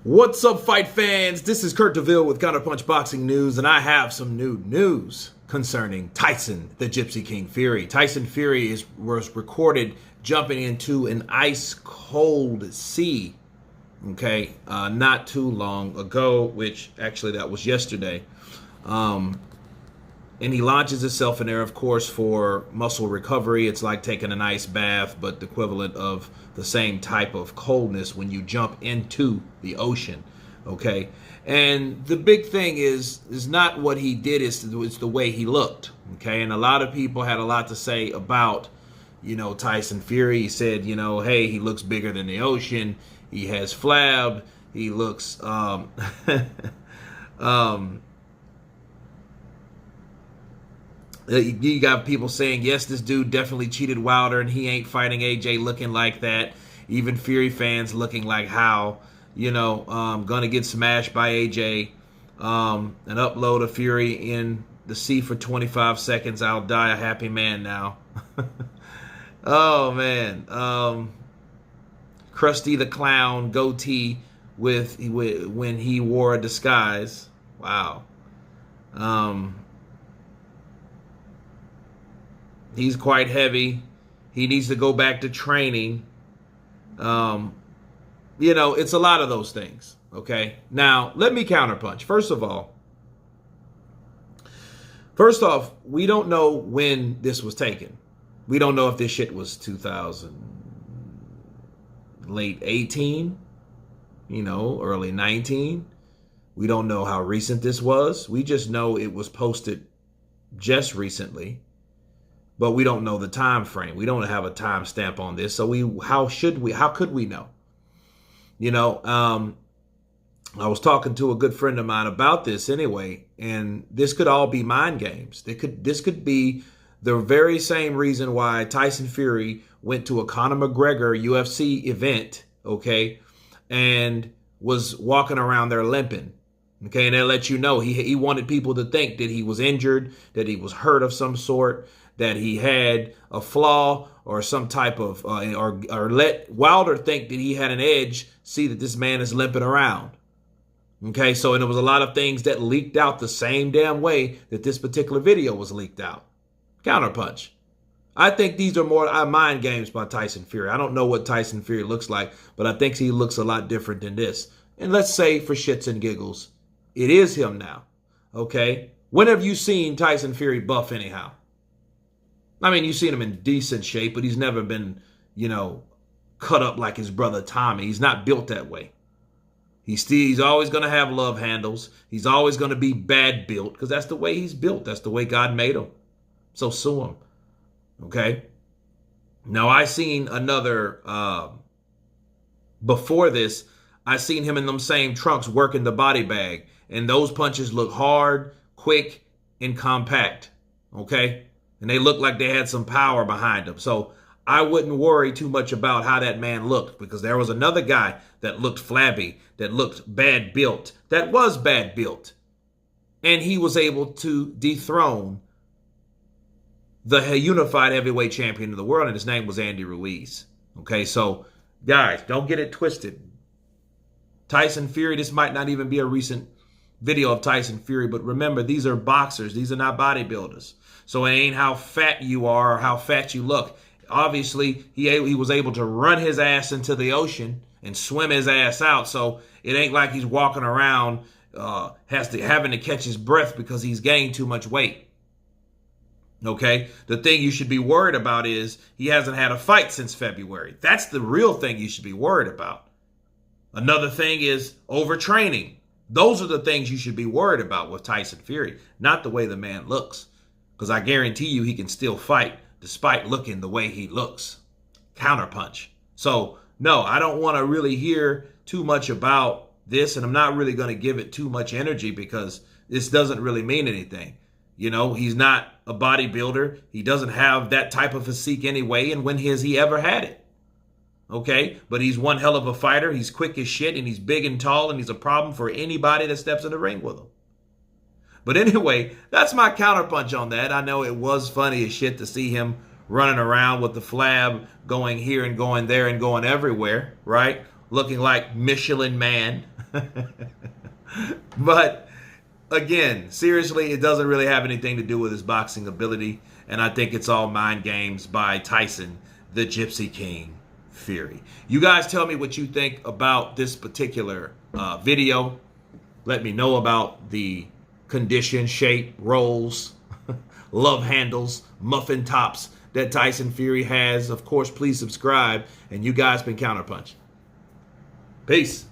What's up, fight fans? This is Kurt DeVille with Counterpunch Boxing News, and I have some new news concerning Tyson, the Gypsy King Fury. Tyson Fury was recorded jumping into an ice-cold sea, not too long ago, which actually that was yesterday. And he launches himself in there, of course, for muscle recovery. It's like taking an ice bath, but the equivalent of the same type of coldness when you jump into the ocean, okay? And the big thing is not what he did, it's the way he looked, okay? And a lot of people had a lot to say about, Tyson Fury. He said, hey, he looks bigger than the ocean. He has flab. He looks, you got people saying, yes, this dude definitely cheated Wilder and he ain't fighting AJ looking like that. Even Fury fans looking like how, gonna get smashed by AJ. An upload of Fury in the sea for 25 seconds. I'll die a happy man now. Oh, man. Krusty the Clown goatee when he wore a disguise. Wow. He's quite heavy. He needs to go back to training. It's a lot of those things, okay? Now, let me counterpunch. First off, we don't know when this was taken. We don't know if this shit was 2000, late 18, early 19. We don't know how recent this was. We just know it was posted just recently. But we don't know the time frame. We don't have a time stamp on this. So how could we know? I was talking to a good friend of mine about this anyway, and this could all be mind games. This could be the very same reason why Tyson Fury went to a Conor McGregor UFC event, okay, and was walking around there limping. Okay, and they let you know he wanted people to think that he was injured, that he was hurt of some sort, that he had a flaw or some type of, or let Wilder think that he had an edge, see that this man is limping around. Okay, so and there was a lot of things that leaked out the same damn way that this particular video was leaked out. Counterpunch. I think these are more mind games by Tyson Fury. I don't know what Tyson Fury looks like, but I think he looks a lot different than this. And let's say for shits and giggles, it is him now, okay? When have you seen Tyson Fury buff anyhow? I mean, you've seen him in decent shape, but he's never been, cut up like his brother Tommy. He's not built that way. He's always going to have love handles. He's always going to be bad built because that's the way he's built. That's the way God made him. So sue him, okay? Now, I seen another, before this, I seen him in them same trunks working the body bag. And those punches look hard, quick, and compact, okay? And they looked like they had some power behind them. So I wouldn't worry too much about how that man looked because there was another guy that looked flabby, that looked bad built, that was bad built. And he was able to dethrone the unified heavyweight champion of the world, and his name was Andy Ruiz. Okay, so guys, don't get it twisted. Tyson Fury, this might not even be a recent video of Tyson Fury, but remember, these are boxers. These are not bodybuilders. So it ain't how fat you are or how fat you look. Obviously, he was able to run his ass into the ocean and swim his ass out. So it ain't like he's walking around having to catch his breath because he's gained too much weight. Okay? The thing you should be worried about is he hasn't had a fight since February. That's the real thing you should be worried about. Another thing is overtraining. Those are the things you should be worried about with Tyson Fury, not the way the man looks. Because I guarantee you he can still fight despite looking the way he looks. Counterpunch. So, no, I don't want to really hear too much about this, and I'm not really going to give it too much energy because this doesn't really mean anything. He's not a bodybuilder. He doesn't have that type of physique anyway, and when has he ever had it? Okay, but he's one hell of a fighter. He's quick as shit, and he's big and tall, and he's a problem for anybody that steps in the ring with him. But anyway, that's my counterpunch on that. I know it was funny as shit to see him running around with the flab going here and going there and going everywhere, right? looking like Michelin Man. But again, seriously, it doesn't really have anything to do with his boxing ability. And I think it's all mind games by Tyson, the Gypsy King Fury. You guys tell me what you think about this particular video. Let me know about the condition, shape, rolls, love handles, muffin tops that Tyson Fury has. Of course, please subscribe. And you guys been Counterpunch. Peace.